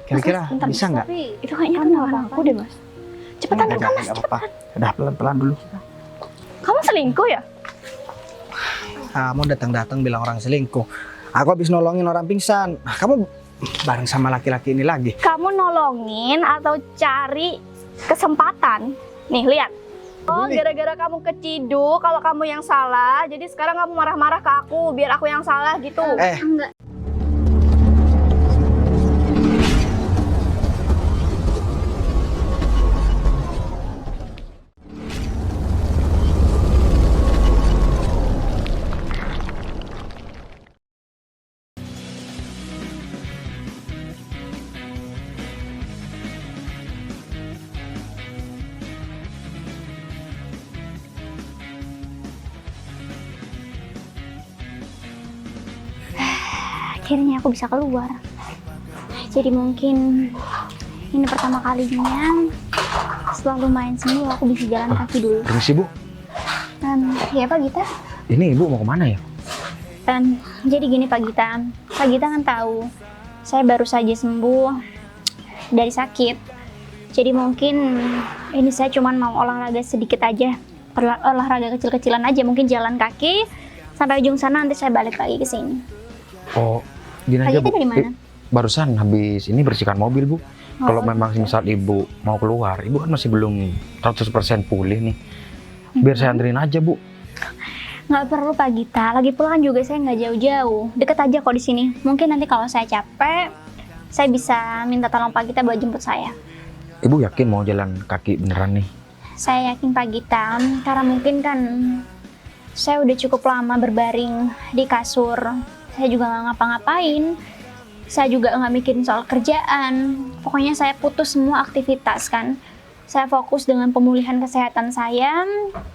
Kira-kira Bentar, bisa nggak? Tapi itu kayaknya kenapa aku deh, Mas. Cepetan Nggak buka, Mas. nggak apa-apa. Cepetan. Udah pelan-pelan dulu. Kamu selingkuh ya? Kamu datang-datang bilang orang selingkuh. Aku habis nolongin orang pingsan. Kamu bareng sama laki-laki ini lagi. Kamu nolongin atau cari kesempatan? Nih, lihat. Oh, Boleh. gara-gara kamu keciduk kalau kamu yang salah, jadi sekarang kamu marah-marah ke aku biar aku yang salah gitu. Enggak. Akhirnya aku bisa keluar. Jadi mungkin ini pertama kalinya setelah lumayan sembuh aku bisa jalan kaki dulu. Permisi, Bu. Ya Pak Gita. Ini Ibu mau kemana ya? Jadi gini Pak Gita. Pak Gita kan tahu saya baru saja sembuh dari sakit. Jadi mungkin ini saya cuma mau olahraga sedikit aja. Olahraga kecil-kecilan aja, mungkin jalan kaki sampai ujung sana, nanti saya balik lagi ke sini. Oh, gini Pak aja, Gita Bu. dari mana? Barusan habis ini bersihkan mobil, Bu. Kalau memang gitu. misal Ibu mau keluar, Ibu kan masih belum 100% pulih nih. Biar saya anterin aja, Bu. Nggak perlu Pak Gita, lagi pula kan juga saya nggak jauh-jauh, deket aja kok di sini. Mungkin nanti kalau saya capek, saya bisa minta tolong Pak Gita buat jemput saya. Ibu yakin mau jalan kaki beneran nih? Saya yakin Pak Gita, karena mungkin kan saya udah cukup lama berbaring di kasur. Saya juga nggak ngapa-ngapain, saya juga nggak mikirin soal kerjaan. Pokoknya saya putus semua aktivitas kan. Saya fokus dengan pemulihan kesehatan saya.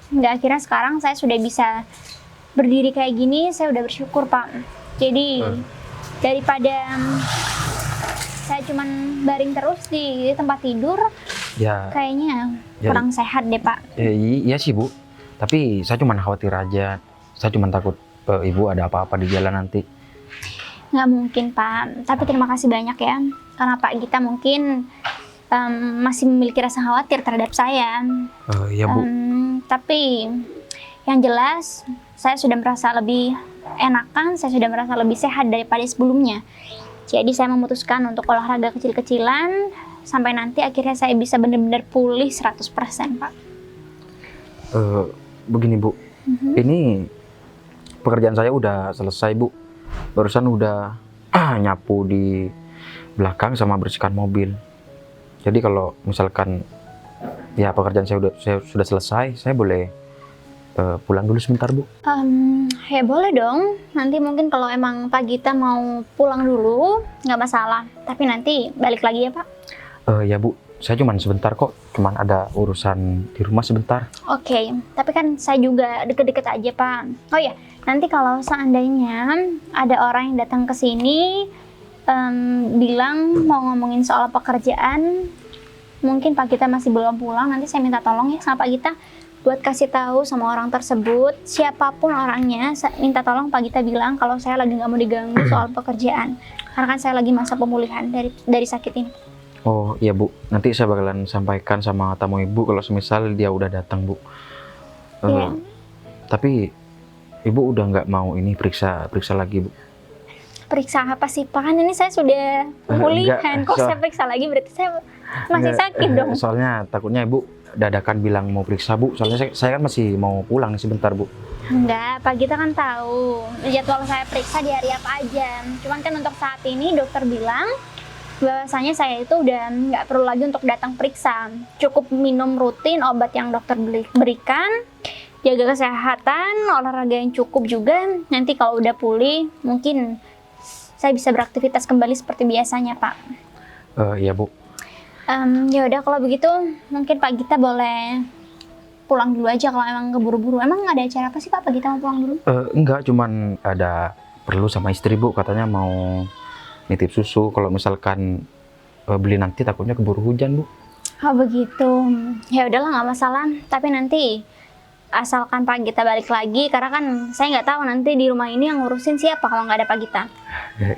Hingga akhirnya sekarang saya sudah bisa berdiri kayak gini, saya udah bersyukur Pak. Jadi daripada saya cuman baring terus di tempat tidur, Ya, kayaknya Ya. kurang sehat deh Pak. iya sih, Bu. Tapi saya cuma khawatir aja. Saya cuma takut Ibu ada apa-apa di jalan nanti. Nggak mungkin Pak, tapi terima kasih banyak ya. Karena Pak Gita mungkin masih memiliki rasa khawatir terhadap saya. Iya, Bu. Tapi yang jelas saya sudah merasa lebih enakan, saya sudah merasa lebih sehat daripada sebelumnya. Jadi saya memutuskan untuk olahraga kecil-kecilan sampai nanti akhirnya saya bisa benar-benar pulih 100% Pak. Begini, Bu. Ini pekerjaan saya udah selesai, Bu. Barusan udah nyapu di belakang sama bersihkan mobil. Jadi kalau misalkan ya pekerjaan saya sudah selesai, saya boleh pulang dulu sebentar, Bu. Ya boleh dong. Nanti mungkin kalau emang Pak Gita mau pulang dulu, nggak masalah. Tapi nanti balik lagi ya Pak. Ya, Bu. Saya cuman sebentar kok. Cuman ada urusan di rumah sebentar. Oke, tapi kan saya juga deket-deket aja Pak. Oh ya, nanti kalau seandainya ada orang yang datang ke sini bilang mau ngomongin soal pekerjaan, mungkin Pak Gita masih belum pulang, nanti saya minta tolong ya sama Pak Gita buat kasih tahu sama orang tersebut, siapapun orangnya, minta tolong Pak Gita bilang kalau saya lagi nggak mau diganggu soal pekerjaan, karena kan saya lagi masa pemulihan dari sakit ini. Oh iya, Bu, nanti saya bakalan sampaikan sama tamu Ibu kalau semisal dia udah datang, Bu. Iya. Tapi Ibu udah nggak mau ini periksa lagi, Bu? Periksa apa sih Pak? Kan ini saya sudah pemulihan, kok saya periksa lagi berarti saya masih sakit dong. Soalnya takutnya Ibu dadakan bilang mau periksa, Bu. Soalnya saya kan masih mau pulang nih sebentar, Bu. Enggak, Pak Gita kan tahu jadwal saya periksa di hari apa aja. Cuman kan untuk saat ini dokter bilang bahwasanya saya itu udah nggak perlu lagi untuk datang periksa. Cukup minum rutin obat yang dokter berikan, jaga kesehatan, olahraga yang cukup juga. Nanti kalau udah pulih, mungkin saya bisa beraktivitas kembali seperti biasanya, Pak. Iya, Bu. Ya udah kalau begitu, mungkin Pak Gita boleh pulang dulu aja kalau emang keburu-buru. Emang ada acara apa sih Pak Gita mau pulang dulu? Enggak, cuman ada perlu sama istri, Bu. Katanya mau nitip susu. Kalau misalkan beli nanti takutnya keburu hujan, Bu. Oh begitu. Ya udahlah nggak masalah. Tapi nanti asalkan Pak Gita balik lagi, karena kan saya nggak tahu nanti di rumah ini yang ngurusin siapa kalau nggak ada Pak Gita.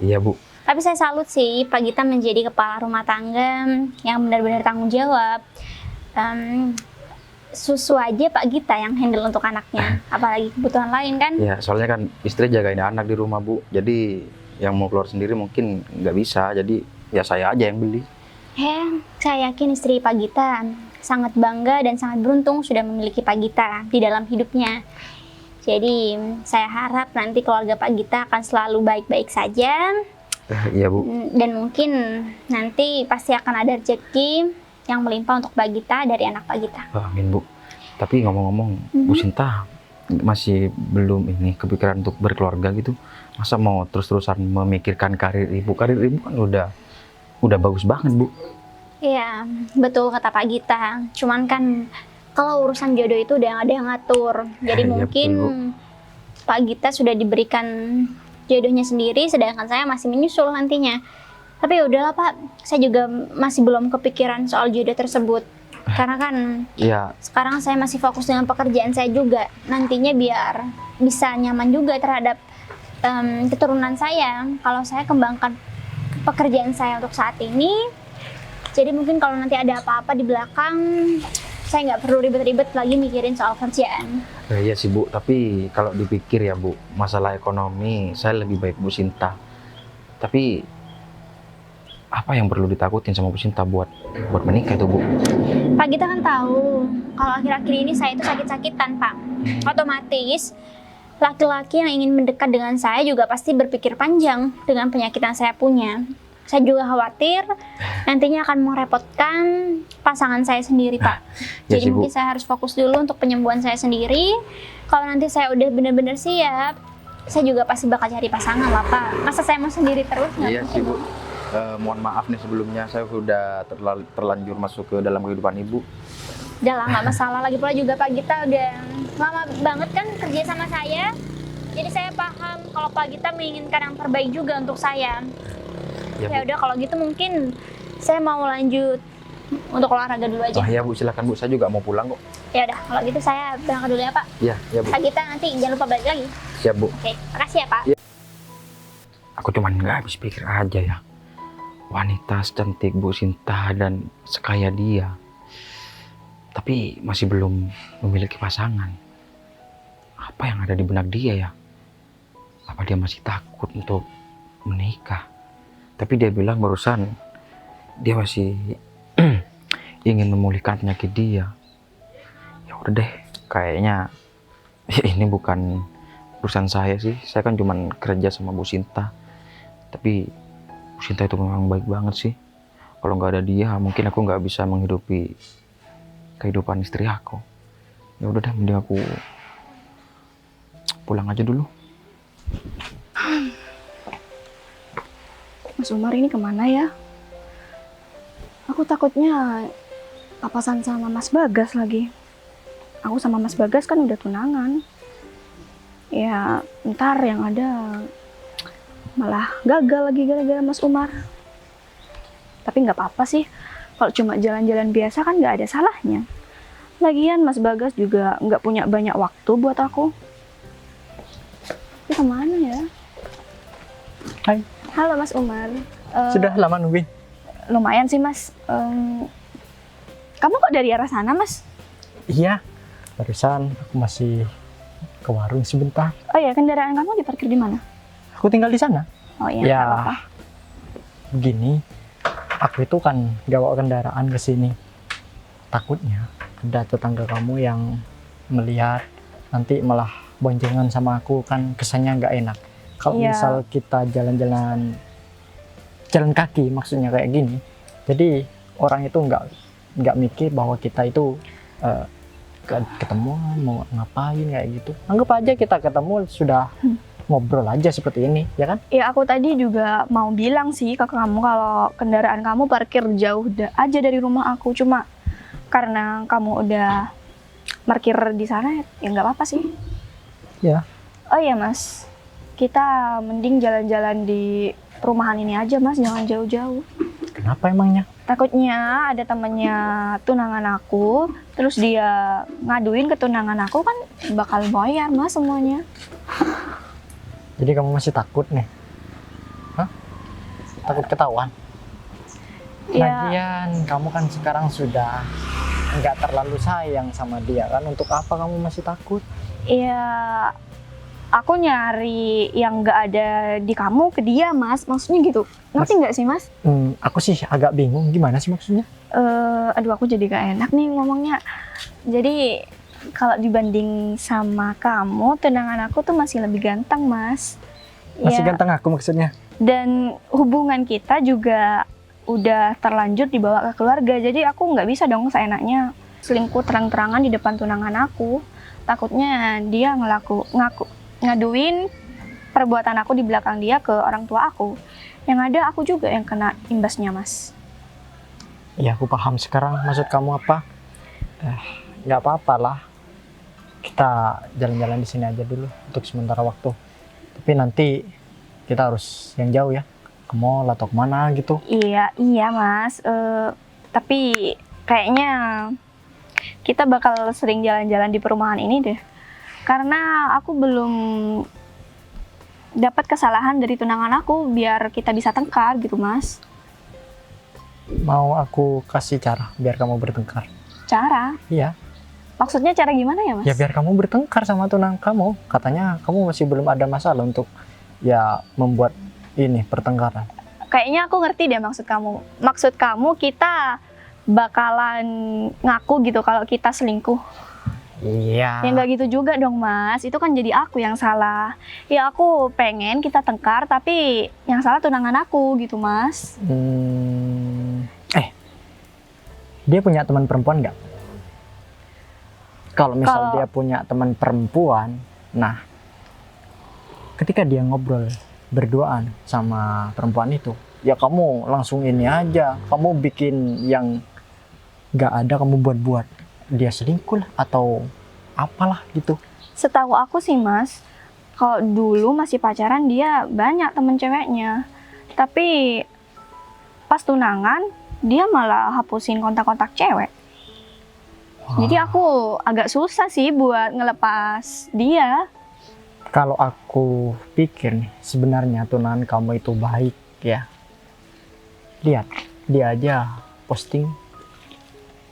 Iya, Bu. Tapi saya salut sih Pak Gita menjadi kepala rumah tangga yang benar-benar tanggung jawab. Susu aja Pak Gita yang handle untuk anaknya, apalagi kebutuhan lain kan? Ya, soalnya kan istri jagain anak di rumah, Bu. Jadi yang mau keluar sendiri mungkin nggak bisa. Jadi ya saya aja yang beli. Saya yakin istri Pak Gita sangat bangga dan sangat beruntung sudah memiliki Pak Gita di dalam hidupnya. Jadi saya harap nanti keluarga Pak Gita akan selalu baik-baik saja. Iya, Bu. Dan mungkin nanti pasti akan ada rezeki yang melimpah untuk Pak Gita dari anak Pak Gita. Amin, Bu. Tapi ngomong-ngomong, Bu Sinta masih belum ini kepikiran untuk berkeluarga gitu. Masa mau terus-terusan memikirkan karir Ibu? Karir Ibu kan udah bagus banget, Bu. Iya, betul kata Pak Gita. Cuman kan kalau urusan jodoh itu udah ada yang ngatur. Jadi Iya, mungkin betul, Pak Gita sudah diberikan jodohnya sendiri, sedangkan saya masih menyusul nantinya. Tapi ya udahlah Pak, saya juga masih belum kepikiran soal jodoh tersebut. Karena kan Iya, sekarang saya masih fokus dengan pekerjaan saya juga. Nantinya biar bisa nyaman juga terhadap keturunan saya. Kalau saya kembangkan pekerjaan saya untuk saat ini, jadi mungkin kalau nanti ada apa-apa di belakang, saya nggak perlu ribet-ribet lagi mikirin soal kerjaan. iya sih, Bu. Tapi kalau dipikir ya, Bu, masalah ekonomi saya lebih baik Bu Sinta. Tapi apa yang perlu ditakutin sama Bu Sinta buat menikah itu, Bu? Pak Gita kan tahu kalau akhir-akhir ini saya itu sakit-sakitan, Pak. Otomatis laki-laki yang ingin mendekat dengan saya juga pasti berpikir panjang dengan penyakit yang saya punya. Saya juga khawatir nantinya akan merepotkan pasangan saya sendiri, Pak. Ya Jadi sih, Bu. mungkin saya harus fokus dulu untuk penyembuhan saya sendiri. Kalau nanti saya udah benar-benar siap, saya juga pasti bakal cari pasangan lah, Pak. Masa saya mau sendiri terus? Nggak Iya mungkin. sih, Bu. Mohon maaf nih sebelumnya, saya sudah terlanjur masuk ke dalam kehidupan Ibu. Udah lah, nggak masalah. Lagi pula juga Pak Gita udah lama banget kan kerja sama saya. Jadi saya paham kalau Pak Gita menginginkan yang terbaik juga untuk saya. Ya, Ya Bu. udah kalau gitu mungkin saya mau lanjut untuk olahraga dulu aja. Oh iya, Bu, silakan, Bu. Saya juga mau pulang kok. Ya udah kalau gitu saya berangkat dulu ya Pak. Iya, iya, Bu. Pak Gita nanti jangan lupa balik lagi. Siap, Bu. Oke, makasih ya Pak. Aku cuman nggak habis pikir aja ya. Wanita secantik Bu Sinta dan sekaya dia, tapi masih belum memiliki pasangan. Apa yang ada di benak dia ya? Apa dia masih takut untuk menikah? Tapi dia bilang barusan dia masih ingin memulihkan penyakit dia. Ya udah deh, kayaknya ini bukan urusan saya sih. Saya kan cuman kerja sama Bu Sinta. Tapi Bu Sinta itu memang baik banget sih. Kalau nggak ada dia, mungkin aku nggak bisa menghidupi kehidupan istri aku. Ya udah deh, mending aku pulang aja dulu. Mas Umar ini kemana ya? Aku takutnya papasan sama Mas Bagas lagi. Aku sama Mas Bagas kan udah tunangan. Ya ntar yang ada malah gagal lagi gara-gara Mas Umar. Tapi nggak apa-apa sih. Kalau cuma jalan-jalan biasa kan nggak ada salahnya. Lagian Mas Bagas juga nggak punya banyak waktu buat aku. Tapi kemana ya? Hai, Halo Mas Umar. sudah lama nungguin. Lumayan sih Mas. Kamu kok dari arah sana Mas? Iya, barusan aku masih ke warung sebentar. Oh ya, kendaraan kamu diparkir di mana? Aku tinggal di sana. Oh iya, Ya, nggak apa-apa. begini, aku itu kan gak bawa kendaraan ke sini. Takutnya ada tetangga kamu yang melihat nanti malah boncengan sama aku, kan kesannya nggak enak. Kalau Iya. misal kita jalan kaki maksudnya kayak gini, jadi orang itu nggak mikir bahwa kita itu ketemuan mau ngapain kayak gitu. Anggap aja kita ketemu sudah ngobrol aja seperti ini, ya kan? Ya aku tadi juga mau bilang sih ke kamu kalau kendaraan kamu parkir jauh aja dari rumah aku. Cuma karena kamu udah parkir di sana ya nggak apa-apa sih. Ya. Oh iya Mas, kita mending jalan-jalan di perumahan ini aja Mas, jangan jauh-jauh. Kenapa emangnya? Takutnya ada temannya tunangan aku, terus dia ngaduin ke tunangan aku kan bakal bayar Mas semuanya. Jadi kamu masih takut nih? Hah? takut ketahuan. Ya, Lagian kamu kan sekarang sudah nggak terlalu sayang sama dia kan, untuk apa kamu masih takut? ya aku nyari yang nggak ada di kamu ke dia, Mas. Maksudnya gitu. Ngerti nggak sih, Mas? Aku sih agak bingung gimana sih maksudnya. Aduh, aku jadi gak enak nih ngomongnya. Jadi kalau dibanding sama kamu, tunangan aku tuh masih lebih ganteng, Mas. Masih Ya, ganteng aku maksudnya. dan hubungan kita juga udah terlanjur dibawa ke keluarga. Jadi aku nggak bisa dong seenaknya selingkuh terang-terangan di depan tunangan aku. Takutnya dia ngaduin perbuatan aku di belakang dia ke orang tua aku. Yang ada aku juga yang kena imbasnya, Mas. Iya, aku paham sekarang maksud kamu apa. Nggak apa-apa lah. Kita jalan-jalan di sini aja dulu untuk sementara waktu. Tapi nanti kita harus yang jauh ya, ke mall atau kemana gitu. Iya Mas. Tapi kayaknya kita bakal sering jalan-jalan di perumahan ini deh. Karena aku belum dapat kesalahan dari tunangan aku biar kita bisa tengkar gitu, Mas. Mau aku kasih cara biar kamu bertengkar? Cara? Iya. Maksudnya cara gimana ya, Mas? Ya biar kamu bertengkar sama tunang kamu. Katanya kamu masih belum ada masalah untuk ya membuat ini pertengkaran. Kayaknya aku ngerti deh maksud kamu. Maksud kamu kita bakalan ngaku gitu kalau kita selingkuh. Iya. Ya nggak gitu juga dong, Mas. Itu kan jadi aku yang salah. Ya aku pengen kita tengkar, tapi yang salah tunangan aku gitu, Mas. Dia punya teman perempuan nggak? Kalau misal Kalau- dia punya teman perempuan, nah ketika dia ngobrol berduaan sama perempuan itu, ya kamu langsung ini aja, kamu bikin yang nggak ada, kamu buat-buat dia selingkuh lah, atau apalah gitu. Setahu aku sih, Mas, kalau dulu masih pacaran dia banyak temen ceweknya. Tapi pas tunangan dia malah hapusin kontak-kontak cewek. Jadi aku agak susah sih buat ngelepas dia. Kalau aku pikir nih, sebenarnya tunangan kamu itu baik ya. Lihat, dia aja posting.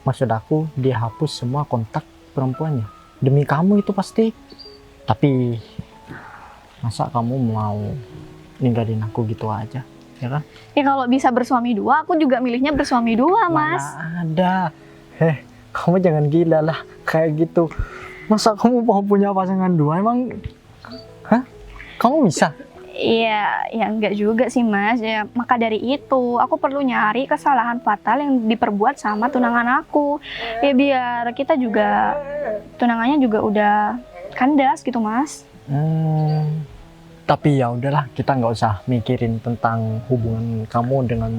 Maksud aku, dia hapus semua kontak perempuannya. Demi kamu itu pasti. Tapi, masa kamu mau ninggalin aku gitu aja? Ya kan? Ya kalau bisa bersuami dua, aku juga milihnya bersuami dua, Mas. Mana ada. Kamu jangan gila lah kayak gitu. Masa kamu mau punya pasangan dua? Emang, kamu bisa? Iya, ya enggak juga sih, Mas. Ya, maka dari itu, aku perlu nyari kesalahan fatal yang diperbuat sama tunangan aku. Ya biar kita juga, tunangannya juga udah kandas gitu, Mas. Tapi ya udahlah, kita nggak usah mikirin tentang hubungan kamu dengan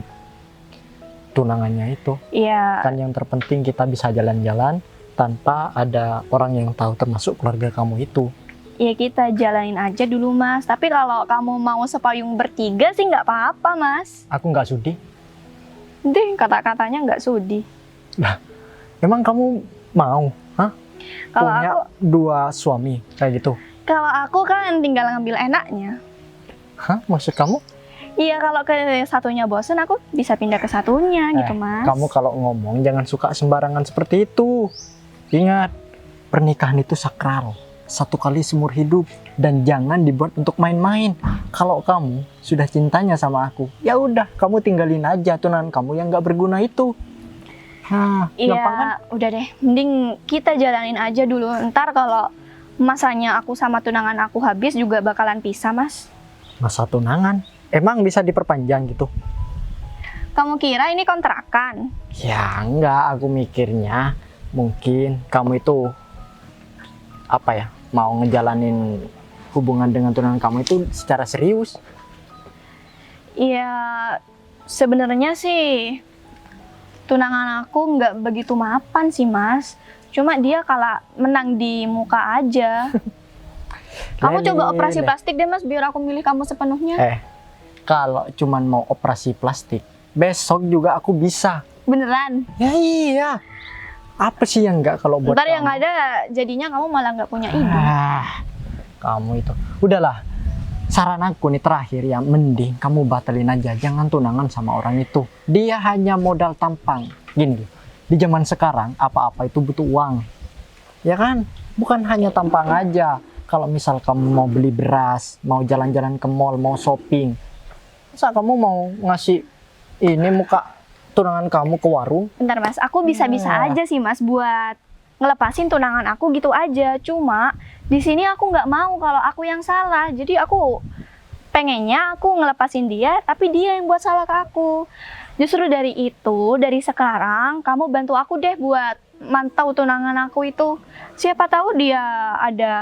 tunangannya itu. Iya, Kan yang terpenting kita bisa jalan-jalan tanpa ada orang yang tahu, termasuk keluarga kamu itu. ya kita jalanin aja dulu, Mas. Tapi kalau kamu mau sepayung bertiga sih nggak apa-apa, Mas. Aku nggak sudi. Deh, kata-katanya nggak sudi. Emang kamu mau Kalau punya aku, dua suami kayak gitu? kalau aku kan tinggal ngambil enaknya. Maksud kamu? Iya, kalau ke satunya bosen, aku bisa pindah ke satunya gitu, Mas. Kamu kalau ngomong jangan suka sembarangan seperti itu. Ingat, pernikahan itu sakral. Satu kali seumur hidup. Dan jangan dibuat untuk main-main. Kalau kamu sudah cintanya sama aku, ya udah, kamu tinggalin aja tunangan kamu yang nggak berguna itu. Gampang kan? Iya, udah deh. Mending kita jalanin aja dulu. Ntar kalau masanya aku sama tunangan aku habis juga bakalan pisah, Mas. Masa tunangan? Emang bisa diperpanjang gitu? Kamu kira ini kontrakan? Ya enggak, aku mikirnya mungkin kamu itu apa ya, mau ngejalanin hubungan dengan tunangan kamu itu secara serius. Iya, sebenarnya sih tunangan aku nggak begitu mapan sih, Mas. Cuma dia kalah menang di muka aja. Kamu coba operasi plastik deh, Mas, biar aku milih kamu sepenuhnya. Kalau cuman mau operasi plastik, besok juga aku bisa. Beneran. Ya iya. Apa sih yang enggak kalau buat Ntar yang kamu? ada jadinya kamu malah nggak punya ibu. Kamu itu. Udahlah. saran aku nih terakhir ya, mending kamu batalin aja, jangan tunangan sama orang itu. Dia hanya modal tampang. Gini, di zaman sekarang apa-apa itu butuh uang, ya kan? Bukan hanya tampang aja. Kalau misal kamu mau beli beras, mau jalan-jalan ke mall, mau shopping, masa kamu mau ngasih ini muka tunangan kamu ke warung? Bentar Mas, aku bisa-bisa Nah. aja sih Mas buat ngelepasin tunangan aku gitu aja. Cuma di sini aku nggak mau kalau aku yang salah. Jadi aku pengennya aku ngelepasin dia, tapi dia yang buat salah ke aku. Justru dari itu, dari sekarang kamu bantu aku deh buat mantau tunangan aku itu. Siapa tahu dia ada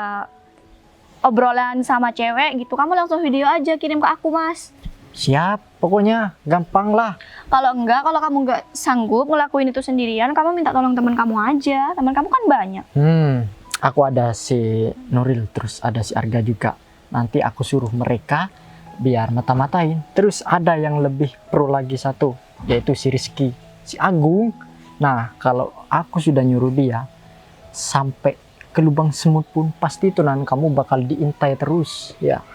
obrolan sama cewek gitu. Kamu langsung video aja kirim ke aku Mas. Siap, pokoknya gampang lah. Kalau enggak, kalau kamu nggak sanggup ngelakuin itu sendirian, kamu minta tolong teman kamu aja. Teman kamu kan banyak. Aku ada si Nuril, terus ada si Arga juga. Nanti aku suruh mereka biar mata-matain. Terus ada yang lebih pro lagi satu, yaitu si Rizky, si Agung. Nah, kalau aku sudah nyuruh dia, sampai ke lubang semut pun pasti tunangan kamu bakal diintai terus, ya.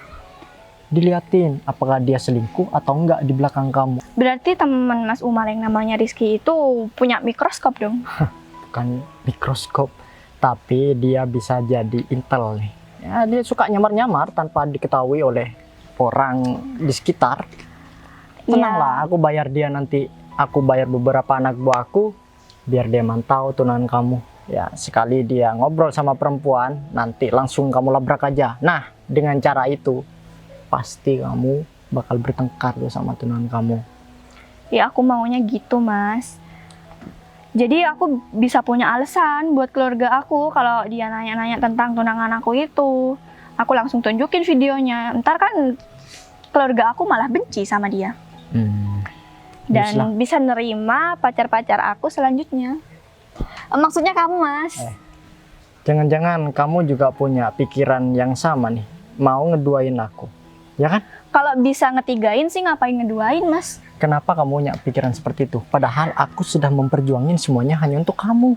Diliatin apakah dia selingkuh atau enggak di belakang kamu. Berarti teman Mas Umar yang namanya Rizky itu punya mikroskop dong? Bukan mikroskop, tapi dia bisa jadi intel nih. Ya, dia suka nyamar-nyamar tanpa diketahui oleh orang di sekitar. Tenanglah, aku bayar dia nanti. Aku bayar beberapa anak buah aku biar dia mantau tunangan kamu. Ya, sekali dia ngobrol sama perempuan, nanti langsung kamu labrak aja. Nah, dengan cara itu pasti kamu bakal bertengkar tuh sama tunangan kamu. Ya aku maunya gitu Mas. Jadi aku bisa punya alasan buat keluarga aku kalau dia nanya-nanya tentang tunangan aku itu. Aku langsung tunjukin videonya. Ntar kan keluarga aku malah benci sama dia. Baguslah. Dan bisa nerima pacar-pacar aku selanjutnya. Maksudnya kamu Mas. Jangan-jangan kamu juga punya pikiran yang sama nih, mau ngeduain aku, ya kan? Kalau bisa ngetigain sih ngapain ngeduain Mas? Kenapa kamu punya pikiran seperti itu? Padahal aku sudah memperjuangin semuanya hanya untuk kamu.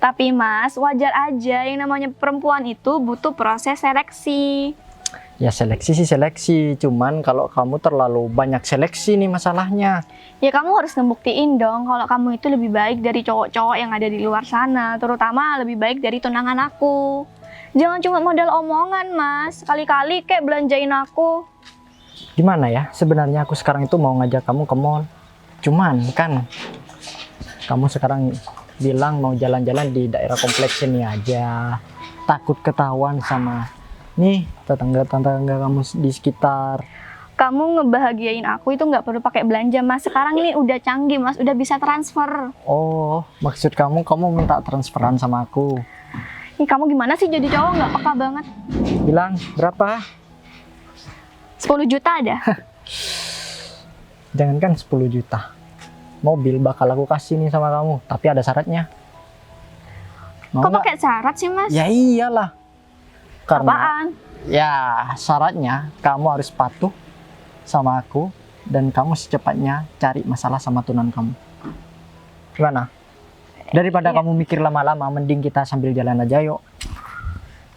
Tapi Mas, wajar aja yang namanya perempuan itu butuh proses seleksi. Ya seleksi sih seleksi, cuman kalau kamu terlalu banyak seleksi nih masalahnya. Ya kamu harus ngebuktiin dong kalau kamu itu lebih baik dari cowok-cowok yang ada di luar sana, terutama lebih baik dari tunangan aku. Jangan cuma modal omongan Mas, sekali-kali kayak belanjain aku. Gimana ya, sebenarnya aku sekarang itu mau ngajak kamu ke mall. Cuman kan, kamu sekarang bilang mau jalan-jalan di daerah kompleks ini aja. Takut ketahuan sama nih tetangga-tetangga kamu di sekitar. Kamu ngebahagiain aku itu nggak perlu pakai belanja Mas. Sekarang ini udah canggih Mas, udah bisa transfer. Oh, maksud kamu minta transferan sama aku. Ih, kamu gimana sih jadi cowok nggak peka banget? Bilang berapa? 10 juta ada? Jangankan 10 juta. Mobil bakal aku kasih nih sama kamu, tapi ada syaratnya. Mau Kok nggak? pakai syarat sih Mas? Ya iyalah. Karena Apaan? ya syaratnya kamu harus patuh sama aku dan kamu secepatnya cari masalah sama tunangan kamu. Gimana? Daripada Iya. kamu mikir lama-lama, mending kita sambil jalan aja yuk.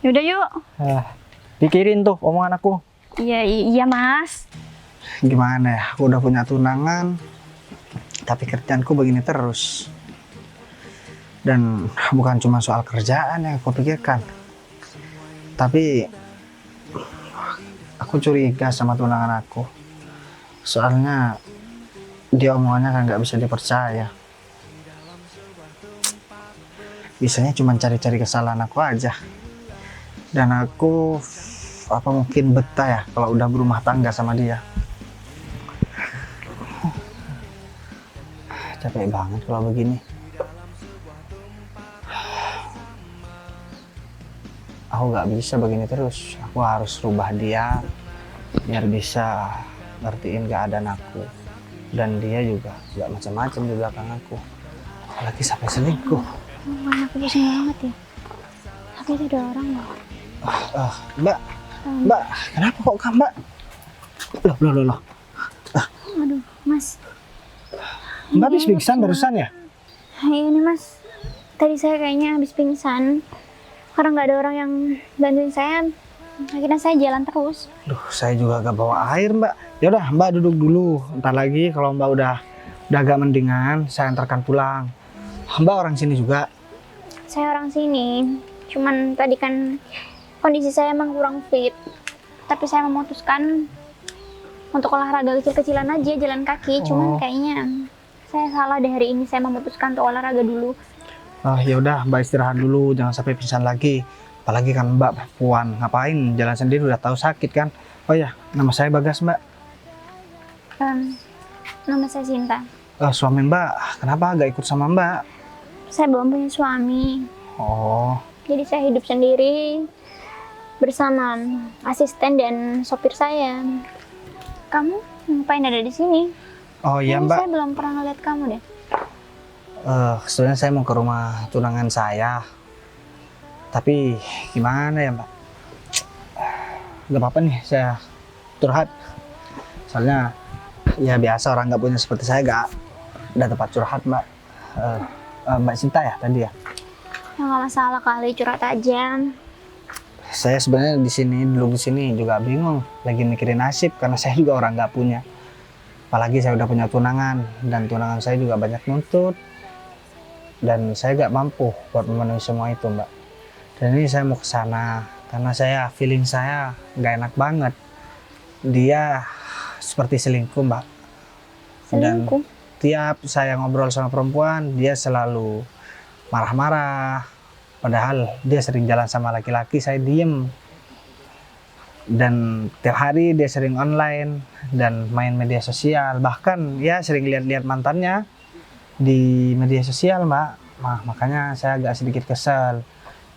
Yaudah yuk. Pikirin tuh omongan aku. Iya, iya Mas. Gimana ya, aku udah punya tunangan tapi kerjaanku begini terus. Dan bukan cuma soal kerjaan yang aku pikirkan, tapi aku curiga sama tunangan aku. Soalnya dia omongannya kan nggak bisa dipercaya. Bisanya cuma cari-cari kesalahan aku aja. Dan aku apa mungkin betah ya kalau udah berumah tangga sama dia. Capek banget kalau begini. Aku nggak bisa begini terus. Aku harus rubah dia biar bisa ngertiin keadaan aku. Dan dia juga nggak macam-macam di belakang aku. Apalagi sampai selingkuh. Mana aku pusing banget ya. Tapi itu ada orang loh. Mbak, Mbak, kenapa kok Mbak? Loh. Aduh, Mas. Mbak habis pingsan barusan ya? Ini Mas. Tadi saya kayaknya habis pingsan. Karena nggak ada orang yang bantuin saya. Akhirnya saya jalan terus. Duh, saya juga gak bawa air, Mbak. Ya udah, Mbak duduk dulu. Ntar lagi kalau Mbak udah agak mendingan, saya antarkan pulang. Mbak orang sini juga. Saya orang sini, cuman tadi kan kondisi saya emang kurang fit. Tapi saya memutuskan untuk olahraga kecil-kecilan aja, jalan kaki. Cuman kayaknya saya salah deh hari ini, saya memutuskan untuk olahraga dulu. Oh ya udah, Mbak istirahat dulu, jangan sampai pingsan lagi. Apalagi kan Mbak perempuan, ngapain jalan sendiri udah tahu sakit kan? Oh ya, nama saya Bagas, Mbak. Nama saya Sinta. Suami Mbak, kenapa gak ikut sama Mbak? Saya belum punya suami. Oh, Jadi saya hidup sendiri bersama asisten dan sopir saya. Kamu ngapain ada di sini? oh iya Kayaknya Mbak. saya belum pernah ngeliat kamu deh. Sebenarnya saya mau ke rumah tunangan saya. Tapi gimana ya Mbak? Gak apa-apa nih, saya curhat. Soalnya ya biasa orang nggak punya seperti saya gak ada tempat curhat Mbak. Mbak Sinta ya tadi ya? Ya nggak masalah kali, curhat aja. Saya sebenarnya di sini juga bingung, lagi mikirin nasib karena saya juga orang nggak punya. Apalagi saya udah punya tunangan dan tunangan saya juga banyak nuntut dan saya nggak mampu buat memenuhi semua itu Mbak. Dan ini saya mau ke sana karena feeling saya nggak enak banget. Dia seperti selingkuh Mbak. Selingkuh. Dan tiap saya ngobrol sama perempuan dia selalu marah-marah. Padahal dia sering jalan sama laki-laki, saya diem. Dan tiap hari dia sering online dan main media sosial. Bahkan ya sering lihat-lihat mantannya di media sosial Mbak. Makanya saya agak sedikit kesel.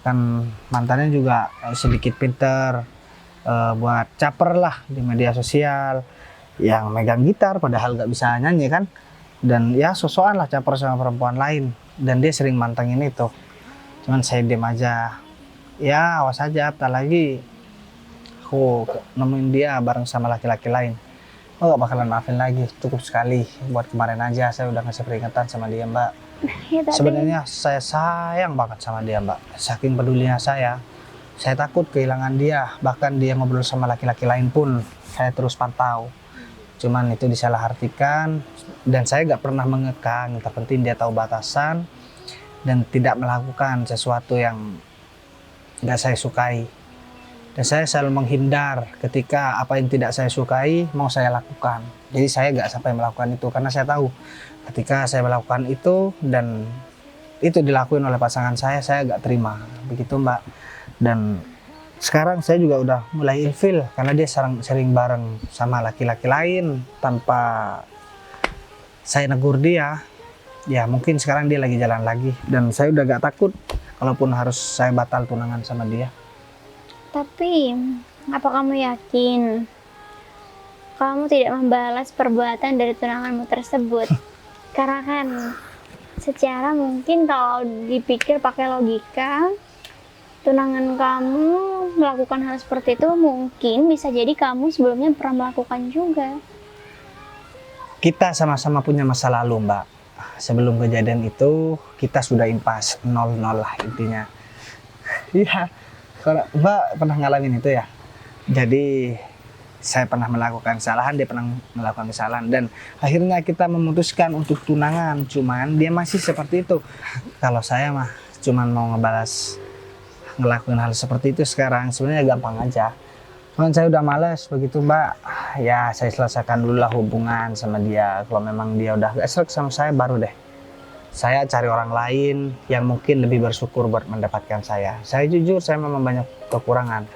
Kan mantannya juga sedikit pinter buat caper lah di media sosial. Yang megang gitar padahal nggak bisa nyanyi kan. Dan ya sosokan lah caper sama perempuan lain. Dan dia sering mantengin itu. Cuman saya diam aja. Ya awas aja, apalagi lagi aku nemuin dia bareng sama laki-laki lain. Oh gak bakalan maafin lagi, cukup sekali. Buat kemarin aja saya udah ngasih peringatan sama dia Mbak. Ya, tapi Sebenarnya saya sayang banget sama dia Mbak. Saking pedulinya saya takut kehilangan dia. Bahkan dia ngobrol sama laki-laki lain pun saya terus pantau. Cuman itu disalahartikan dan saya gak pernah mengekang. Yang terpenting dia tahu batasan dan tidak melakukan sesuatu yang gak saya sukai. Dan saya selalu menghindar ketika apa yang tidak saya sukai mau saya lakukan. Jadi saya gak sampai melakukan itu karena saya tahu ketika saya melakukan itu dan itu dilakuin oleh pasangan saya gak terima. Begitu Mbak. Dan sekarang saya juga udah mulai ilfil karena dia sering bareng sama laki-laki lain tanpa saya negur dia. Ya mungkin sekarang dia lagi jalan lagi dan saya udah gak takut kalaupun harus saya batal tunangan sama dia. Tapi, apa kamu yakin kamu tidak membalas perbuatan dari tunanganmu tersebut? Karena kan secara mungkin kalau dipikir pakai logika, tunangan kamu melakukan hal seperti itu mungkin bisa jadi kamu sebelumnya pernah melakukan juga. Kita sama-sama punya masa lalu Mbak. Sebelum kejadian itu kita sudah impas 0-0 lah intinya. Iya. Kalau Mbak pernah ngalamin itu ya. Jadi saya pernah melakukan kesalahan, dia pernah melakukan kesalahan dan akhirnya kita memutuskan untuk tunangan. Cuman dia masih seperti itu. Kalau saya mah cuman mau ngelakuin hal seperti itu sekarang sebenarnya gampang aja. Cuman saya udah malas begitu Mbak. Ya saya selesaikan dulu lah hubungan sama dia. Kalau memang dia udah gak serak sama saya baru deh saya cari orang lain yang mungkin lebih bersyukur buat mendapatkan saya. Saya jujur, saya memang banyak kekurangan.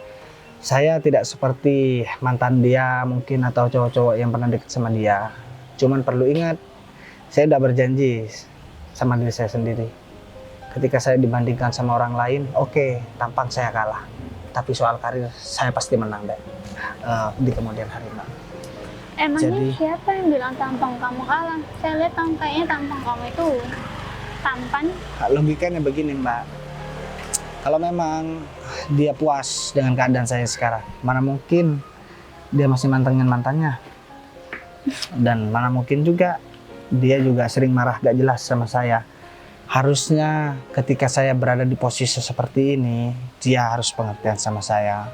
Saya tidak seperti mantan dia mungkin atau cowok-cowok yang pernah deket sama dia. Cuman perlu ingat, saya udah berjanji sama diri saya sendiri. Ketika saya dibandingkan sama orang lain, oke, tampang saya kalah. Tapi soal karir, saya pasti menang deh di kemudian hari Mbak. Emangnya Jadi- siapa yang bilang tampang kamu kalah? Saya lihat kayaknya tampang kamu itu tampan. Logikanya begini Mbak, kalau memang dia puas dengan keadaan saya sekarang, mana mungkin dia masih mantengin mantannya. Dan mana mungkin juga dia juga sering marah gak jelas sama saya. Harusnya ketika saya berada di posisi seperti ini, dia harus pengertian sama saya.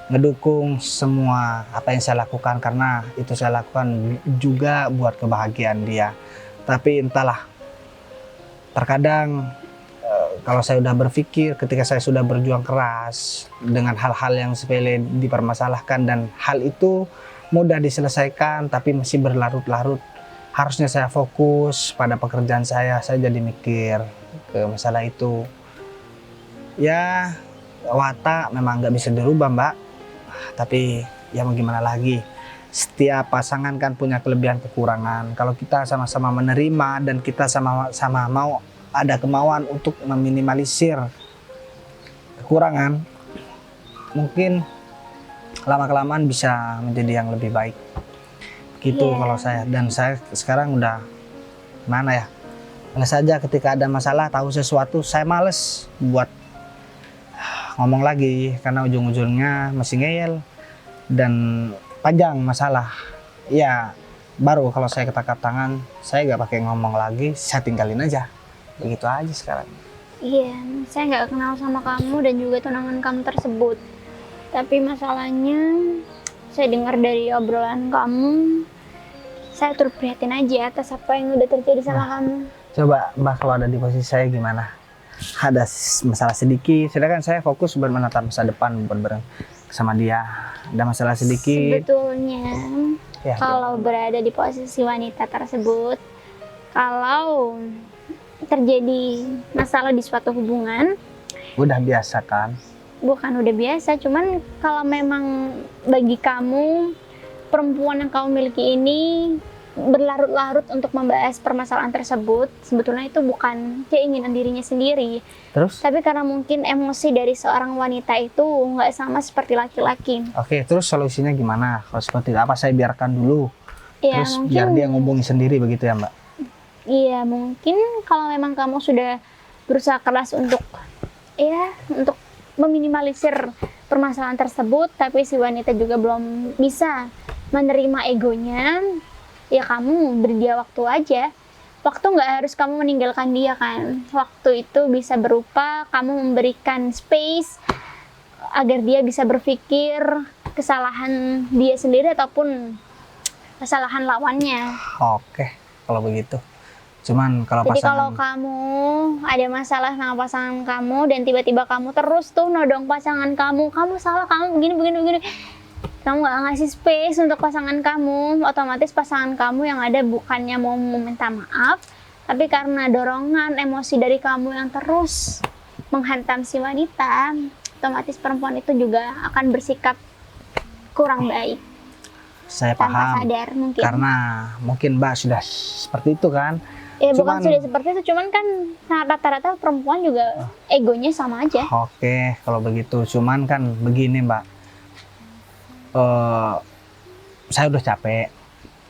ngedukung semua apa yang saya lakukan, karena itu saya lakukan juga buat kebahagiaan dia. Tapi entahlah, terkadang kalau saya udah berpikir, ketika saya sudah berjuang keras dengan hal-hal yang sepele dipermasalahkan dan hal itu mudah diselesaikan tapi masih berlarut-larut, harusnya saya fokus pada pekerjaan saya jadi mikir ke masalah itu. Ya, watak memang nggak bisa dirubah, Mbak. Tapi ya mau gimana lagi, setiap pasangan kan punya kelebihan kekurangan. Kalau kita sama-sama menerima dan kita sama-sama mau ada kemauan untuk meminimalisir kekurangan, mungkin lama-kelamaan bisa menjadi yang lebih baik. Gitu kalau saya. Dan saya sekarang udah mana ya, males saja ketika ada masalah, tahu sesuatu, saya males buat ngomong lagi karena ujung-ujungnya masih ngeyel dan panjang masalah. Ya baru kalau saya ketangkap tangan, saya gak pakai ngomong lagi, saya tinggalin aja. Begitu aja sekarang. Iya, saya nggak kenal sama kamu dan juga tunangan kamu tersebut. Tapi masalahnya, saya dengar dari obrolan kamu, saya turut prihatin aja atas apa yang udah terjadi sama kamu. Coba Mbak kalau ada di posisi saya gimana? Ada masalah sedikit, sedangkan saya fokus buat menata masa depan buat bareng sama dia. Ada masalah sedikit. Sebetulnya, Ya, kalau berada di posisi wanita tersebut, kalau terjadi masalah di suatu hubungan, udah biasa kan? bukan udah biasa, cuman kalau memang bagi kamu, perempuan yang kamu miliki ini berlarut-larut untuk membahas permasalahan tersebut, sebetulnya itu bukan keinginan dirinya sendiri. Terus? Tapi karena mungkin emosi dari seorang wanita itu nggak sama seperti laki-laki. Oke, terus solusinya gimana? Kalau seperti itu, apa saya biarkan dulu? Ya, Terus mungkin, biar dia ngomongin sendiri begitu ya Mbak? Iya, mungkin kalau memang kamu sudah berusaha keras untuk untuk meminimalisir permasalahan tersebut, tapi si wanita juga belum bisa menerima egonya, ya kamu beri dia waktu aja. Waktu nggak harus kamu meninggalkan dia kan. Waktu itu bisa berupa kamu memberikan space agar dia bisa berpikir kesalahan dia sendiri ataupun kesalahan lawannya. Oke, kalau begitu. Cuman kalau Jadi pasangan... kalau kamu ada masalah sama pasangan kamu dan tiba-tiba kamu terus tuh nodong pasangan kamu salah, kamu begini, kamu nggak ngasih space untuk pasangan kamu, otomatis pasangan kamu yang ada bukannya mau meminta maaf, tapi karena dorongan emosi dari kamu yang terus menghantam si wanita, otomatis perempuan itu juga akan bersikap kurang baik. Saya Tanpa paham, sadar mungkin. karena mungkin Mbak sudah seperti itu kan. Ya bukan Cuman- sudah seperti itu, cuman kan rata-rata perempuan juga egonya sama aja. Oke, kalau begitu. Cuman kan begini Mbak, saya udah capek.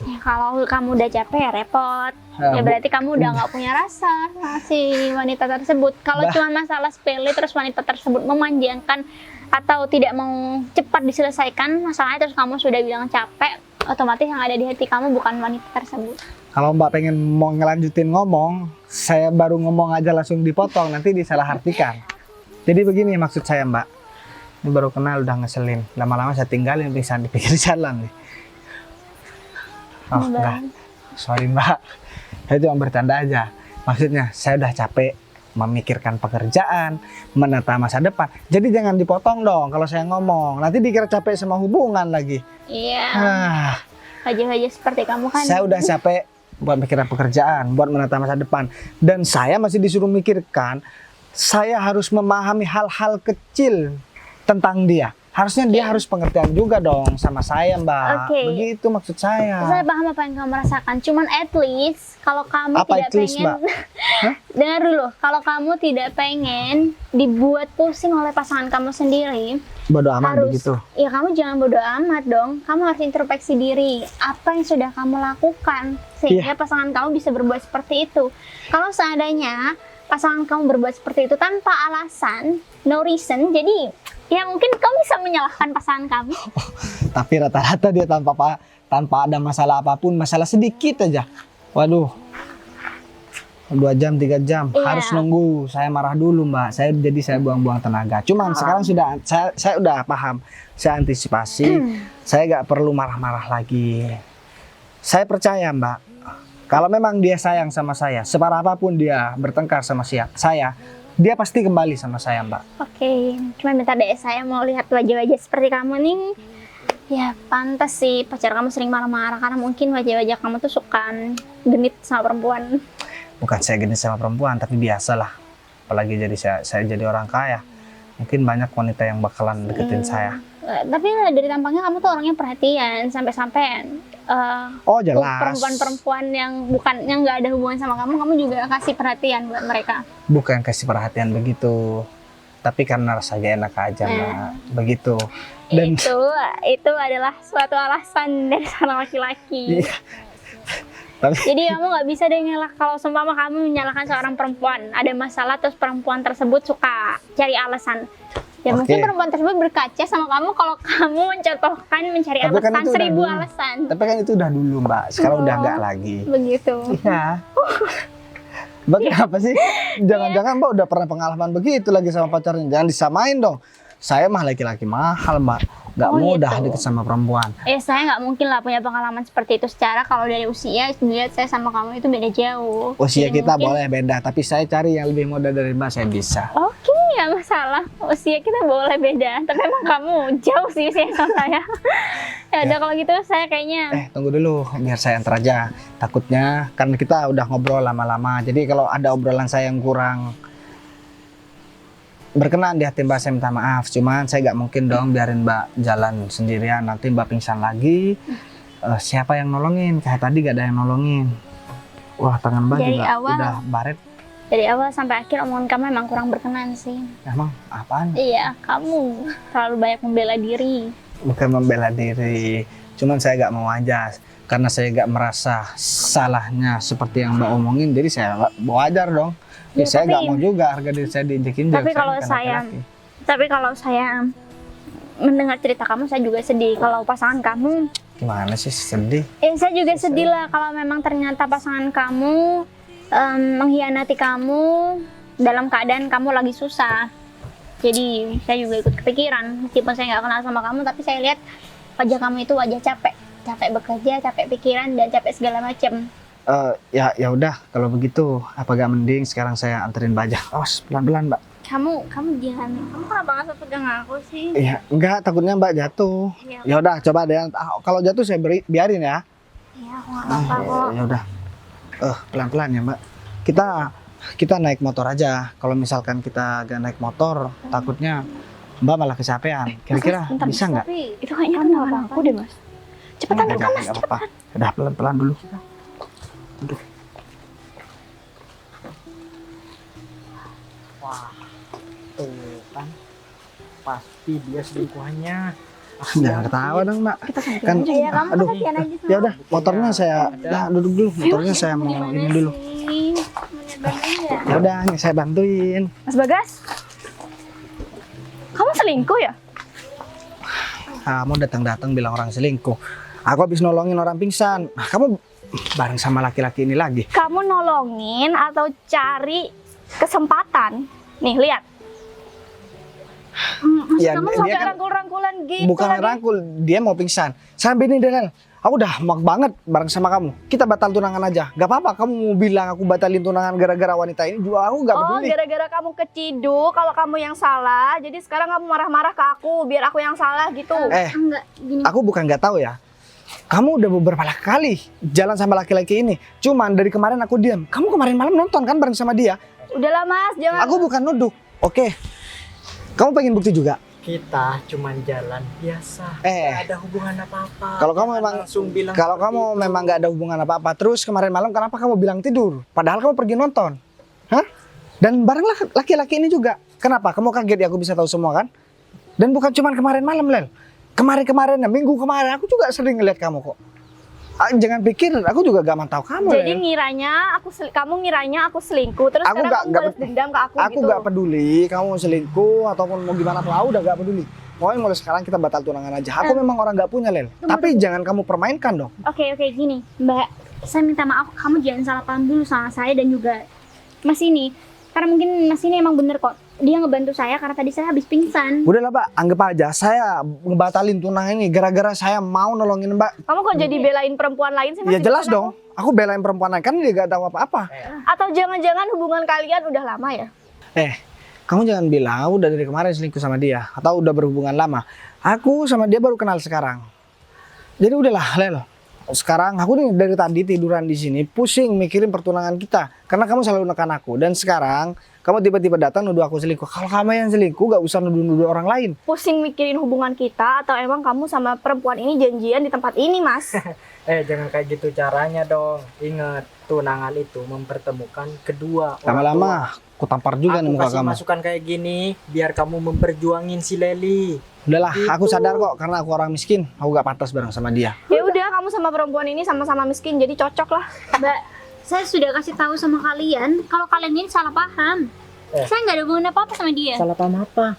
Ya, kalau kamu udah capek ya repot. Ya berarti kamu udah nggak punya rasa sama si wanita tersebut. Kalau Bah. cuma masalah sepele terus wanita tersebut memanjangkan atau tidak mau cepat diselesaikan masalahnya, terus kamu sudah bilang capek, otomatis yang ada di hati kamu bukan wanita tersebut. Kalau Mbak pengen mau ngelanjutin ngomong, saya baru ngomong aja langsung dipotong, nanti disalahartikan. Jadi begini maksud saya Mbak, ini baru kenal udah ngeselin, lama-lama saya tinggalin pingsan di pinggir jalan nih. Oh enggak, sorry Mbak, saya cuma bercanda aja. Maksudnya saya udah capek memikirkan pekerjaan, menata masa depan. Jadi jangan dipotong dong kalau saya ngomong, nanti dikira capek sama hubungan lagi. Iya, Ah. wajah-wajah seperti kamu kan. Saya udah capek buat mikirin pekerjaan, buat menata masa depan. Dan saya masih disuruh mikirkan, saya harus memahami hal-hal kecil tentang dia. Harusnya dia harus pengertian juga dong sama saya Mbak. Oke. Begitu maksud saya. Saya paham apa yang kamu rasakan. Cuman at least kalau kamu Apa tidak at least, pengen, dengar dulu. Kalau kamu tidak pengen dibuat pusing oleh pasangan kamu sendiri, Bodoh amat harus, begitu. ya kamu jangan bodoh amat dong. Kamu harus introspeksi diri. Apa yang sudah kamu lakukan sehingga pasangan kamu bisa berbuat seperti itu. Kalau seandainya pasangan kamu berbuat seperti itu tanpa alasan, no reason, jadi ya mungkin kamu bisa menyalahkan pasangan kamu. Tapi rata-rata dia tanpa ada masalah apapun, masalah sedikit aja. Waduh. 2 jam 3 jam Iya. harus nunggu. Saya marah dulu Mbak, saya buang-buang tenaga. Cuman sekarang sudah saya udah paham, saya antisipasi, saya nggak perlu marah-marah lagi. Saya percaya Mbak, kalau memang dia sayang sama saya, separah apapun dia bertengkar sama saya, dia pasti kembali sama saya Mbak. Oke, cuma bentar deh, saya mau lihat wajah-wajah seperti kamu nih. Ya pantas sih pacar kamu sering marah-marah, karena mungkin wajah-wajah kamu tuh suka genit sama perempuan. Bukan saya gini sama perempuan, tapi biasalah. Apalagi jadi saya jadi orang kaya, mungkin banyak wanita yang bakalan deketin saya. Tapi dari tampangnya kamu tuh orangnya perhatian, sampai-sampai Oh jelas. perempuan-perempuan yang nggak ada hubungan sama kamu juga kasih perhatian buat mereka. Bukan kasih perhatian begitu, tapi karena rasa gak enak aja Mbak. Begitu. Dan Itu adalah suatu alasan dari seorang laki-laki. Iya. Tapi Jadi kamu nggak bisa deh kalau seumpama kamu menyalahkan seorang perempuan, ada masalah terus perempuan tersebut suka cari alasan. Ya Oke. mungkin perempuan tersebut berkaca sama kamu kalau kamu mencontohkan mencari Tapi kan alasan itu udah 1000 dulu. alasan. Tapi kan itu udah dulu Mbak, sekarang udah nggak lagi. Begitu. Iya. Mbak kenapa sih? Jangan-jangan Mbak udah pernah pengalaman begitu lagi sama pacarnya. Jangan disamain dong. Saya mah laki-laki mahal Mbak. Nggak Oh, mudah gitu. deket sama perempuan. Saya nggak mungkin lah punya pengalaman seperti itu. Secara kalau dari usia, lihat saya sama kamu itu beda jauh. Usia Jadi kita mungkin- boleh beda, tapi saya cari yang lebih muda dari Mbak, saya bisa. Oke, nggak masalah. Usia kita boleh beda. Tapi emang kamu jauh sih usia sama saya. Ya udah kalau gitu saya kayaknya Tunggu dulu, biar saya antar aja. Takutnya, kan kita udah ngobrol lama-lama. Jadi kalau ada obrolan saya yang kurang berkenan di hati Mbak, saya minta maaf. Cuman saya nggak mungkin dong biarin Mbak jalan sendirian. Nanti Mbak pingsan lagi. Siapa yang nolongin? Kayak tadi gak ada yang nolongin. Wah, tangan Mbak Dari juga awal. udah baret. dari awal sampai akhir omongan kamu emang kurang berkenan sih. Emang apaan? Iya, kamu terlalu banyak membela diri. Bukan membela diri. Cuman saya nggak mau aja. Karena saya nggak merasa salahnya seperti yang Mbak omongin. Jadi saya wajar dong. Ya, Saya nggak tapi- mau juga harga diri saya diinjekin. Tapi kalau saya mendengar cerita kamu, saya juga sedih. Kalau pasangan kamu, Gimana sih, sedih? saya juga sedih lah kalau memang ternyata pasangan kamu mengkhianati kamu dalam keadaan kamu lagi susah. Jadi saya juga ikut kepikiran, meskipun saya nggak kenal sama kamu, tapi saya lihat wajah kamu itu wajah capek bekerja, capek pikiran, dan capek segala macam. Ya udah, kalau begitu apa gak mending sekarang saya anterin Mbak aja. Awas, pelan-pelan Mbak. Kamu jangan, kamu kenapa nggak suka pegang aku sih? Iya, enggak, takutnya Mbak jatuh. Iya, Ya udah, coba deh. Kalau jatuh saya biarin ya. iya, aku nggak apa-apa kok. Ya udah. Pelan-pelan ya Mbak. Kita naik motor aja. Kalau misalkan kita gak naik motor, takutnya Mbak malah kecapean. Kira-kira Bentar, bisa nggak? Tapi Itu kayaknya kenangan aku deh, Mas. Cepetan Nggak, buka, Mas. nggak apa-apa. Udah pelan-pelan dulu. Aduh. Wah, tuh kan pasti dia selingkuhannya. Jangan ketawa dong Mbak. Kita samping Kan, aja. ya kamu aduh. perhatian aja sama Ya udah, motornya saya duduk dulu. Motornya saya mau Gimana ini dulu. sih? Mau bantuin nggak? Ya udah, nih saya bantuin. Mas Bagas, kamu selingkuh ya? Kamu datang-datang bilang orang selingkuh. Aku habis nolongin orang pingsan. Kamu bareng sama laki-laki ini lagi. Kamu nolongin atau cari kesempatan? Nih, lihat. Ya, Kamu dia sampai kan rangkul-rangkulan gitu bukan lagi. rangkul, dia mau pingsan. Sampai ini Del, aku udah mak banget bareng sama kamu. Kita batal tunangan aja. Gak apa-apa kamu mau bilang aku batalin tunangan gara-gara wanita ini juga aku gak Oh, peduli. gara-gara kamu keciduk kalau kamu yang salah. Jadi sekarang kamu marah-marah ke aku biar aku yang salah gitu. Enggak, gini. Aku bukan gak tahu ya. Kamu udah beberapa kali jalan sama laki-laki ini. Cuman dari kemarin aku diam. Kamu kemarin malam nonton kan bareng sama dia. Udahlah Mas, jangan. Aku bukan nuduh. Oke. Kamu pengen bukti juga? Kita cuman jalan biasa. Eh. Nggak ada hubungan apa-apa. Kalau kamu Jangan memang- langsung bilang Kalau seperti kamu itu. memang gak ada hubungan apa-apa, terus kemarin malam kenapa kamu bilang tidur? Padahal kamu pergi nonton. Hah? Dan bareng laki-laki ini juga. Kenapa? Kamu kaget ya aku bisa tahu semua kan? Dan bukan cuma kemarin malam, Lel. Kemarin-kemarin, minggu kemarin aku juga sering ngeliat kamu kok. Jangan pikir aku juga gak mantau kamu, Jadi Lel. ngiranya kamu ngiranya aku selingkuh terus Aku sekarang nggak- kamu nggak- balas dendam ke aku, Aku gitu. gak peduli kamu selingkuh ataupun mau gimana tuh, aku udah gak peduli. Pokoknya mulai sekarang kita batal tunangan aja. Aku memang orang gak punya, Lel. Tapi jangan kamu permainkan dong. Oke, gini, Mbak. Saya minta maaf, kamu jangan salah paham dulu sama saya dan juga Mas ini. Karena mungkin Mas ini emang bener kok. Dia ngebantu saya karena tadi saya habis pingsan. Udahlah Mbak, anggap aja saya ngebatalin tunangan ini gara-gara saya mau nolongin Mbak. Kamu kok jadi belain perempuan lain sih Mas? Ya di jelas depan dong, aku belain perempuan lain kan dia gak tahu apa-apa. Atau jangan-jangan hubungan kalian udah lama ya? Kamu jangan bilang aku udah dari kemarin selingkuh sama dia atau udah berhubungan lama. Aku sama dia baru kenal sekarang. Jadi udahlah, Lel. Sekarang aku nih dari tadi tiduran di sini pusing mikirin pertunangan kita karena kamu selalu nekan aku dan sekarang kamu tiba-tiba datang nuduh aku selingkuh. Kalau kamu yang selingkuh gak usah nuduh-nuduh orang lain. Pusing mikirin hubungan kita atau emang kamu sama perempuan ini janjian di tempat ini, Mas? Jangan kayak gitu caranya dong. Ingat, tunangan itu mempertemukan kedua orang tua. Lama-lama aku tampar juga nih Aku muka kasih kamu. masukan kayak gini biar kamu memperjuangin si Leli. Udahlah, Gitu. aku sadar kok karena aku orang miskin, aku gak pantas bareng sama dia. Ya udah, kamu sama perempuan ini sama-sama miskin, jadi cocok lah. Mbak, saya sudah kasih tahu sama kalian kalau kalian ini salah paham. Saya nggak ada hubungan apa-apa sama dia. Salah paham apa?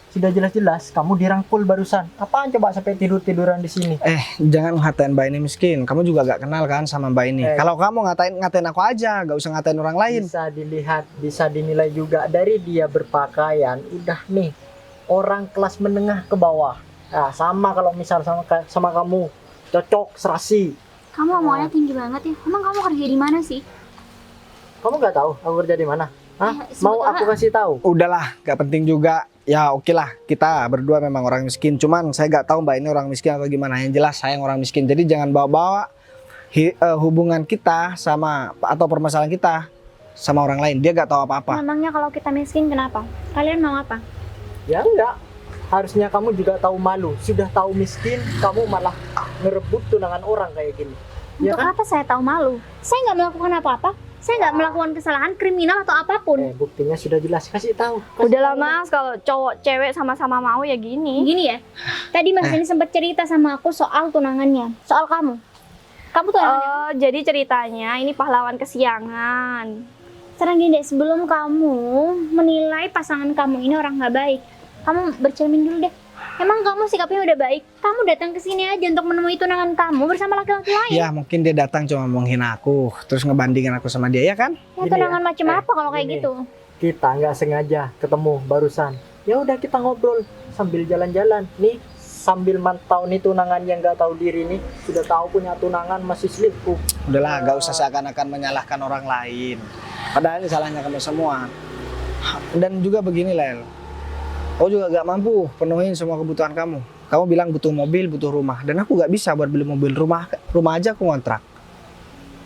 Sudah jelas-jelas kamu dirangkul barusan. Apaan coba sampai tidur-tiduran di sini? Jangan ngatain Mbak ini miskin, kamu juga gak kenal kan sama Mbak ini. Kalau kamu ngatain aku aja, gak usah ngatain orang lain. Bisa dilihat, bisa dinilai juga dari dia berpakaian. Udah nih, orang kelas menengah ke bawah. Nah, sama kalau misal sama kamu, cocok serasi. Kamu omongannya tinggi banget ya. Emang kamu kerja di mana sih? Kamu nggak tahu aku kerja di mana? Hah? Ya, Mau sebetulnya- aku kasih tahu? Udahlah, gak penting juga. Ya oke lah, kita berdua memang orang miskin. Cuman saya gak tahu Mbak ini orang miskin atau gimana. Yang jelas saya yang orang miskin. Jadi jangan bawa-bawa hubungan kita sama atau permasalahan kita sama orang lain. Dia gak tahu apa-apa. Memangnya kalau kita miskin kenapa? Kalian mau apa? Ya enggak. Harusnya kamu juga tahu malu. Sudah tahu miskin, kamu malah ngerebut tunangan orang kayak gini. Ya Untuk kan? apa saya tahu malu? Saya nggak melakukan apa-apa. Saya nggak melakukan kesalahan kriminal atau apapun. Buktinya sudah jelas. Kasih tahu. Udahlah Mas, kalau cowok cewek sama-sama mau ya gini. Gini ya, tadi Mas ini sempat cerita sama aku soal tunangannya, soal kamu. Kamu tunangannya. Oh, jadi ceritanya ini pahlawan kesiangan. Sekarang gini deh, sebelum kamu menilai pasangan kamu ini orang nggak baik, kamu bercermin dulu deh. Emang kamu sikapnya udah baik? Kamu datang ke sini aja untuk menemui tunangan kamu bersama laki-laki lain. Ya mungkin dia datang cuma menghina aku, terus ngebandingin aku sama dia, ya kan? Ya, Gini tunangan ya, macam apa kalau kayak gini. gitu? Kita nggak sengaja ketemu barusan. Ya udah kita ngobrol sambil jalan-jalan. Nih sambil mantau nih tunangan yang nggak tahu diri nih sudah tahu punya tunangan masih selingkuh. Udahlah, gak usah seakan-akan menyalahkan orang lain. Padahal ini salahnya kamu semua. Dan juga begini, Lel. Aku juga gak mampu penuhin semua kebutuhan kamu. Kamu bilang butuh mobil, butuh rumah. Dan aku gak bisa buat beli mobil. Rumah aja aku ngontrak.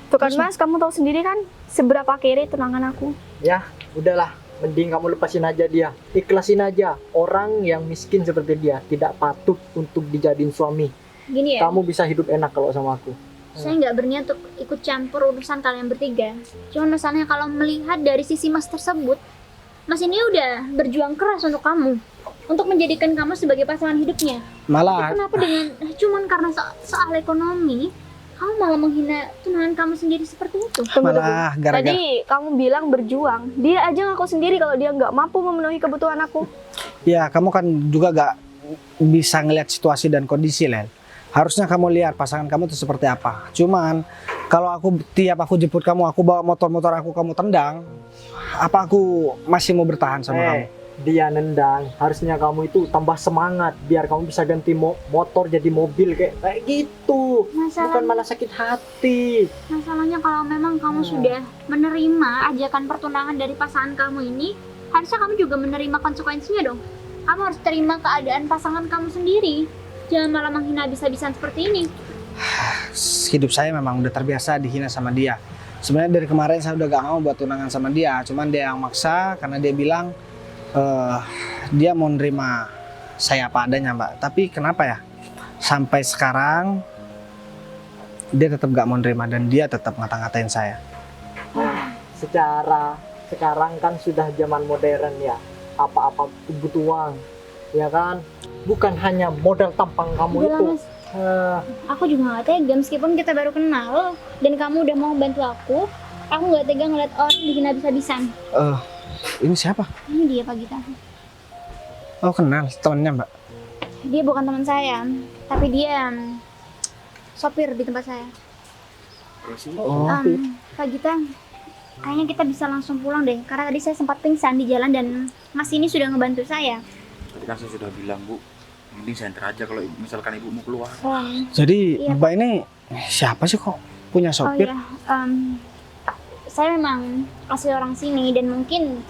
Tuh kan Mas, kamu tahu sendiri kan seberapa kere tunangan aku. Ya udahlah, mending kamu lepasin aja dia, ikhlasin aja. Orang yang miskin seperti dia tidak patut untuk dijadiin suami. Gini ya, Kamu bisa hidup enak kalau sama aku. saya nggak berniat untuk ikut campur urusan kalian bertiga. Cuman masalahnya kalau melihat dari sisi Mas tersebut, Mas ini udah berjuang keras untuk kamu, untuk menjadikan kamu sebagai pasangan hidupnya. Tapi Malah, kenapa dengan cuman karena soal ekonomi, kamu malah menghina tunangan kamu sendiri seperti itu? malah gara-gara. Tadi kamu bilang berjuang. Dia aja ngaku sendiri kalau dia nggak mampu memenuhi kebutuhan aku. Ya, kamu kan juga gak bisa ngelihat situasi dan kondisi, Lel. Harusnya kamu lihat pasangan kamu itu seperti apa. Cuman, kalau tiap aku jemput kamu, aku bawa motor-motor aku, kamu tendang. Apa aku masih mau bertahan sama kamu? Dia nendang, harusnya kamu itu tambah semangat biar kamu bisa ganti motor jadi mobil kayak gitu. Bukan malah sakit hati. Masalahnya kalau memang kamu sudah menerima ajakan pertunangan dari pasangan kamu ini, harusnya kamu juga menerima konsekuensinya dong. Kamu harus terima keadaan pasangan kamu sendiri. Jangan malah menghina habis-habisan seperti ini. Hidup saya memang udah terbiasa dihina sama dia. Sebenarnya dari kemarin saya udah gak mau buat tunangan sama dia. Cuman dia yang maksa karena dia bilang dia mau nerima saya apa adanya, Mbak. Tapi kenapa ya? Sampai sekarang dia tetap gak mau nerima dan dia tetap ngata-ngatain saya. Secara sekarang kan sudah zaman modern ya, apa-apa butuh uang, ya kan? Bukan hanya modal tampang kamu Udah lah, itu. Mas. Aku juga gak tega meskipun kita baru kenal dan kamu udah mau bantu aku gak tega ngeliat orang dihina habis-habisan. Ini siapa? Ini dia Pak Gita. Oh, kenal temannya, Mbak. Dia bukan teman saya, tapi dia sopir di tempat saya. Oh, Pak Gita, kayaknya kita bisa langsung pulang deh. Karena tadi saya sempat pingsan di jalan dan Mas ini sudah ngebantu saya. Tadi kan saya sudah bilang, Bu, mending senter aja kalau misalkan ibu mau keluar. Jadi Iya, Mbak ini siapa sih kok punya Oh sopir? iya, saya memang asli orang sini dan mungkin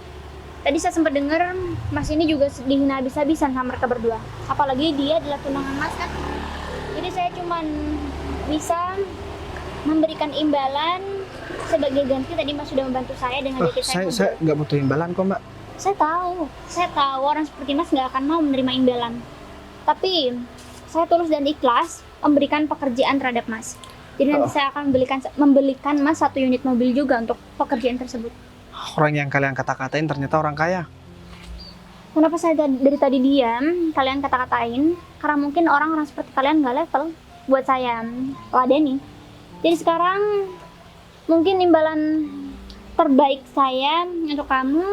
tadi saya sempat dengar Mas ini juga dihina habis-habisan sama mereka berdua. Apalagi dia adalah tunangan Mas kan. Jadi saya cuman bisa memberikan imbalan sebagai ganti. Tadi Mas sudah membantu saya dengan Oh, jaket saya. saya nggak butuh imbalan kok Mbak. Saya tahu orang seperti Mas nggak akan mau menerima imbalan. Tapi saya tulus dan ikhlas memberikan pekerjaan terhadap Mas. Jadi nanti saya akan membelikan Mas 1 unit mobil juga untuk pekerjaan tersebut. Orang yang kalian kata-katain ternyata orang kaya. Kenapa saya dari tadi diam, kalian kata-katain? Karena mungkin orang-orang seperti kalian nggak level buat saya ladeni. Jadi sekarang mungkin imbalan terbaik saya untuk kamu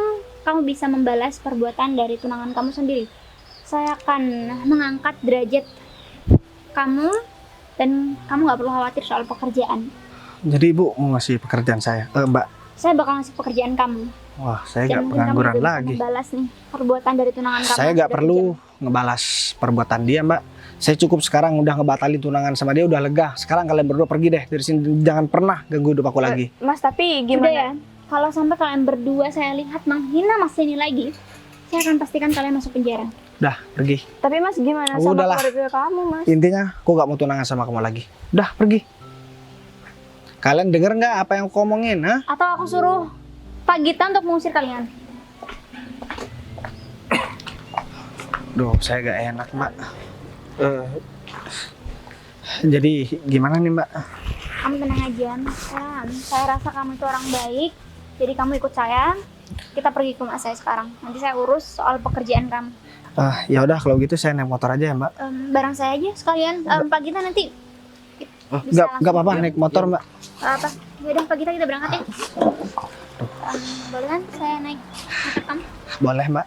bisa membalas perbuatan dari tunangan kamu sendiri. Saya akan mengangkat derajat kamu dan kamu nggak perlu khawatir soal pekerjaan. Jadi Ibu mau ngasih pekerjaan saya, Mbak? Saya bakal ngasih pekerjaan kamu. Wah, saya Dan nggak mungkin kamu pengangguran juga bisa lagi. membalas nih perbuatan dari tunangan kamu. Saya yang nggak sudah perlu kejam. ngebalas perbuatan dia, Mbak. Saya cukup sekarang udah ngebatalin tunangan sama dia, udah lega. Sekarang kalian berdua pergi deh dari sini. Jangan pernah ganggu hidup aku lagi. Mas, tapi Udah gimana? ya, kalau sampai kalian berdua saya lihat menghina Mas ini lagi, saya akan pastikan kalian masuk penjara. Udah, pergi. Tapi Mas gimana sama Udahlah. keluarga kamu, Mas? Intinya, aku nggak mau tunangan sama kamu lagi. Udah, pergi. Kalian denger nggak apa yang aku omongin, ha? Atau aku suruh Pak Gita untuk mengusir kalian. Duh, saya gak enak, Mbak. Jadi gimana nih, Mbak? Kamu tenang aja. Saya rasa kamu itu orang baik. Jadi kamu ikut saya. Kita pergi ke rumah saya sekarang. Nanti saya urus soal pekerjaan kamu. Ya udah kalau gitu saya naik motor aja ya, Mbak. Barang saya aja sekalian. Pak Gita nanti Nggak apa-apa naik motor, Mbak. apa? Yaudah Pak Gita kita berangkat ya. Boleh kan saya naik motor kamu? Boleh, Mbak.